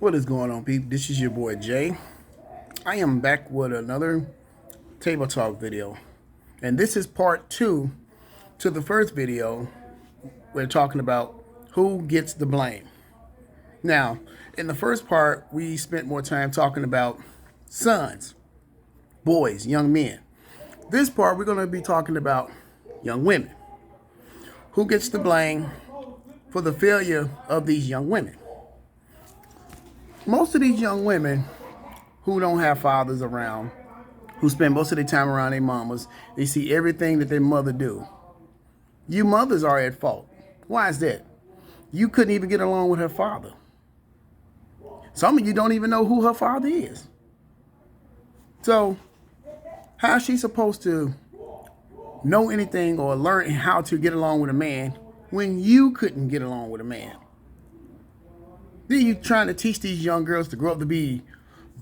What is going on, people? This is your boy Jay. I am back with another table talk video, and this is part two to the first video. We're talking about who gets the blame. Now, in the first part, we spent more time talking about sons, boys, young men. This part, we're going to be talking about young women. Who gets the blame for the failure of these young women? Most of these young women who don't have fathers around, who spend most of their time around their mamas, they see everything that their mother do. You mothers are at fault. Why is that? You couldn't even get along with her father. Some of you don't even know who her father is. So, how is she supposed to know anything or learn how to get along with a man when you couldn't get along with a man? Then you trying to teach these young girls to grow up to be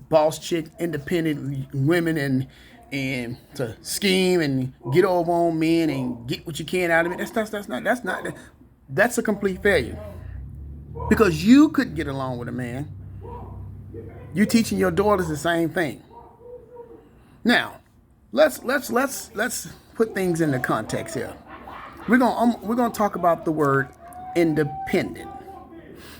boss chick, independent women, and to scheme and get over on men and get what you can out of it. That's a complete failure. Because you couldn't get along with a man. You teaching your daughters the same thing. Now, let's put things into context here. We're gonna talk about the word independent.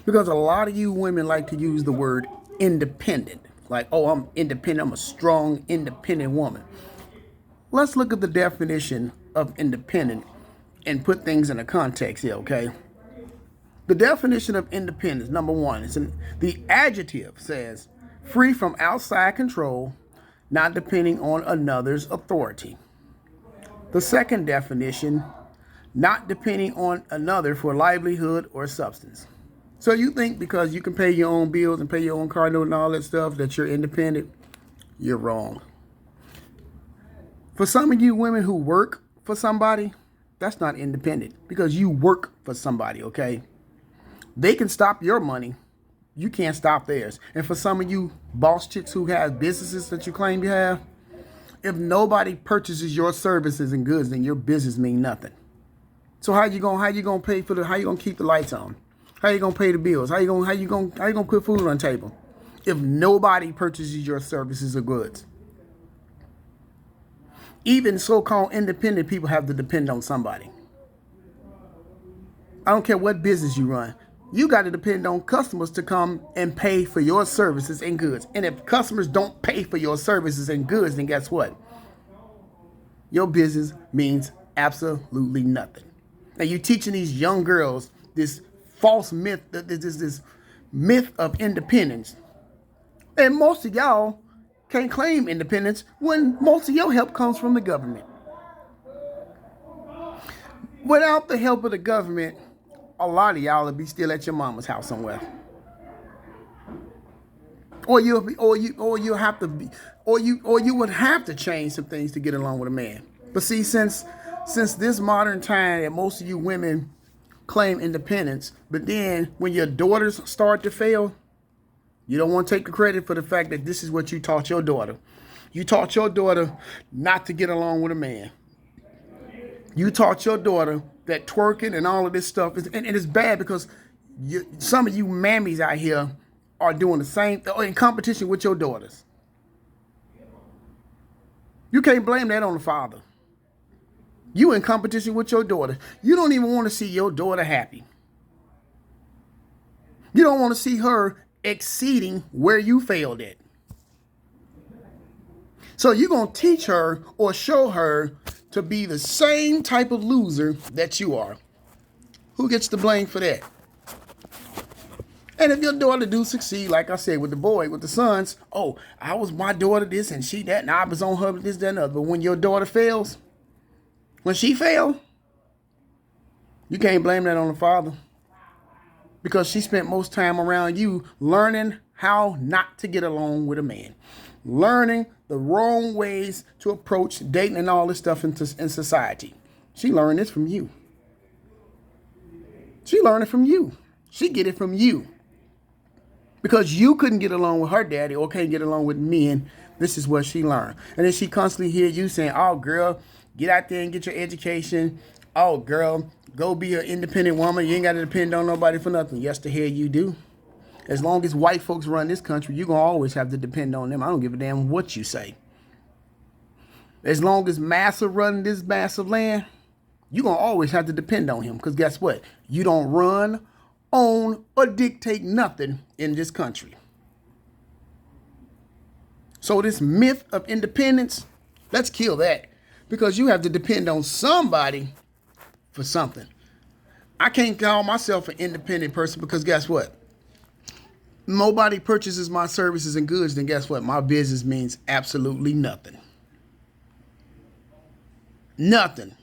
Because a lot of you women like to use the word independent. Like, oh, I'm independent. I'm a strong, independent woman. Let's look at the definition of independent and put things in a context here, okay? The definition of independence, number one, the adjective says, free from outside control, not depending on another's authority. The second definition, not depending on another for livelihood or substance. So you think because you can pay your own bills and pay your own car note and all that stuff that you're independent? You're wrong. For some of you women who work for somebody, that's not independent because you work for somebody, okay? They can stop your money. You can't stop theirs. And for some of you boss chicks who have businesses that you claim you have, if nobody purchases your services and goods, then your business mean nothing. So how you gonna pay for how you gonna keep the lights on? How you gonna pay the bills? How you gonna put food on the table if nobody purchases your services or goods? Even so-called independent people have to depend on somebody. I don't care what business you run. You got to depend on customers to come and pay for your services and goods. And if customers don't pay for your services and goods, then guess what? Your business means absolutely nothing. And you're teaching these young girls this false myth, this myth of independence. And most of y'all can't claim independence when most of your help comes from the government. Without the help of the government, a lot of y'all would be still at your mama's house somewhere. Or you would have to change some things to get along with a man. But see, since this modern time that most of you women claim independence, but then when your daughters start to fail, you don't want to take the credit for the fact that this is what you taught your daughter. You taught your daughter not to get along with a man. You taught your daughter that twerking and all of this stuff is, and it's bad because some of you mammies out here are doing the same in competition with your daughters. You can't blame that on the father. You in competition with your daughter. You don't even want to see your daughter happy. You don't want to see her exceeding where you failed at. So you're going to teach her or show her to be the same type of loser that you are. Who gets the blame for that? And if your daughter do succeed, like I said, with the sons, oh, I was my daughter this and she that, and I was on her this, that, and other. But when your daughter fails, when she failed, you can't blame that on the father. Because she spent most time around you learning how not to get along with a man. Learning the wrong ways to approach dating and all this stuff in society. She learned this from you. She learned it from you. She get it from you. Because you couldn't get along with her daddy or can't get along with men, this is what she learned. And then she constantly hear you saying, oh, girl, get out there and get your education. Oh, girl, go be an independent woman. You ain't got to depend on nobody for nothing. Yes, the hell you do. As long as white folks run this country, you're going to always have to depend on them. I don't give a damn what you say. As long as Massa running this massive land, you're going to always have to depend on him. Because guess what? You don't run, own, or dictate nothing in this country. So this myth of independence, let's kill that. Because you have to depend on somebody for something. I can't call myself an independent person because guess what? Nobody purchases my services and goods, then guess what? My business means absolutely nothing. Nothing.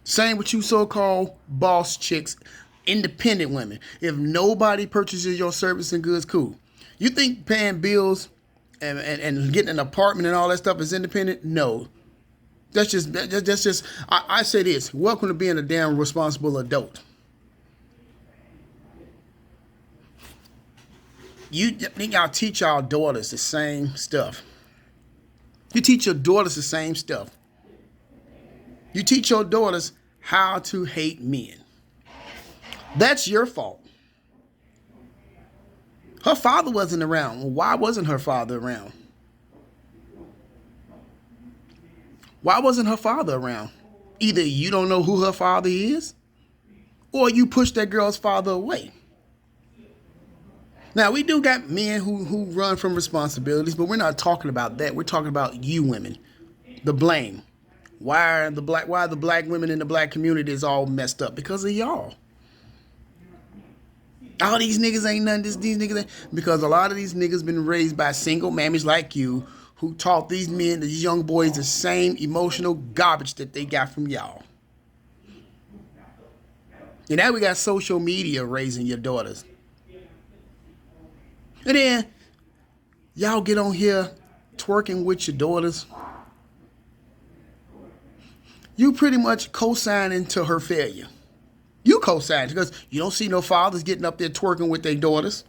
Same with you so-called boss chicks, independent women. If nobody purchases your service and goods, cool. You think paying bills and getting an apartment and all that stuff is independent? No. That's just I say this. Welcome to being a damn responsible adult. You think y'all teach y'all daughters the same stuff. You teach your daughters the same stuff. You teach your daughters how to hate men. That's your fault. Her father wasn't around. Well, why wasn't her father around? Why wasn't her father around? Either you don't know who her father is, or you push that girl's father away. Now, we do got men who run from responsibilities, but we're not talking about that. We're talking about you women. The blame. Why are the black women in the black community is all messed up? Because of y'all. All these niggas ain't none. These niggas ain't, because a lot of these niggas been raised by single mammies like you who taught these men, these young boys, the same emotional garbage that they got from y'all. And now we got social media raising your daughters. And then y'all get on here twerking with your daughters. You pretty much co-signing to her failure. You co-sign because you don't see no fathers getting up there twerking with their daughters.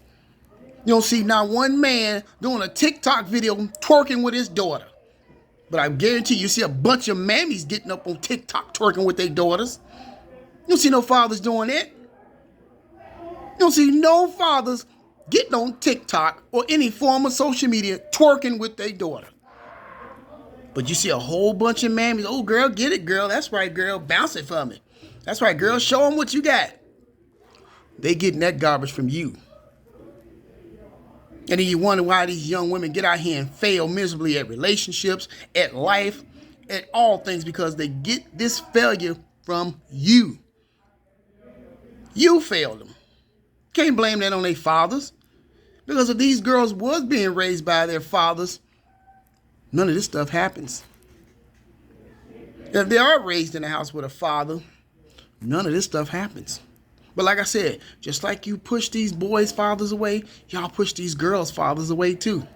You don't see not one man doing a TikTok video twerking with his daughter. But I guarantee you see a bunch of mammies getting up on TikTok twerking with their daughters. You don't see no fathers doing that. You don't see no fathers getting on TikTok or any form of social media twerking with their daughter. But you see a whole bunch of mammies. Oh, girl, get it, girl. That's right, girl. Bounce it for me. That's right, girl. Show them what you got. They getting that garbage from you. And then you wonder why these young women get out here and fail miserably at relationships, at life, at all things, because they get this failure from you. You failed them. Can't blame that on their fathers. Because if these girls was being raised by their fathers, none of this stuff happens. If they are raised in a house with a father, none of this stuff happens. But like I said, just like you push these boys' fathers away, y'all push these girls' fathers away too.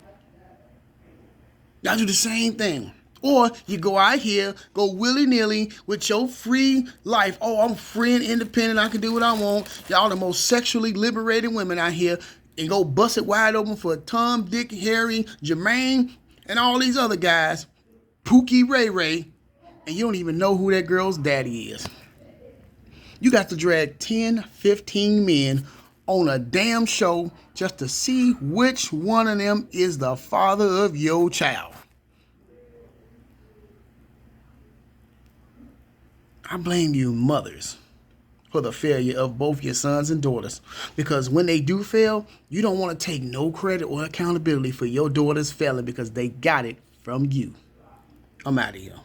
Y'all do the same thing. Or you go out here, go willy-nilly with your free life. Oh, I'm free and independent. I can do what I want. Y'all the most sexually liberated women out here. And go bust it wide open for Tom, Dick, Harry, Jermaine, and all these other guys. Pookie, Ray Ray. And you don't even know who that girl's daddy is. You got to drag 10, 15 men on a damn show just to see which one of them is the father of your child. I blame you mothers for the failure of both your sons and daughters. Because when they do fail, you don't want to take no credit or accountability for your daughter's failing because they got it from you. I'm out of here.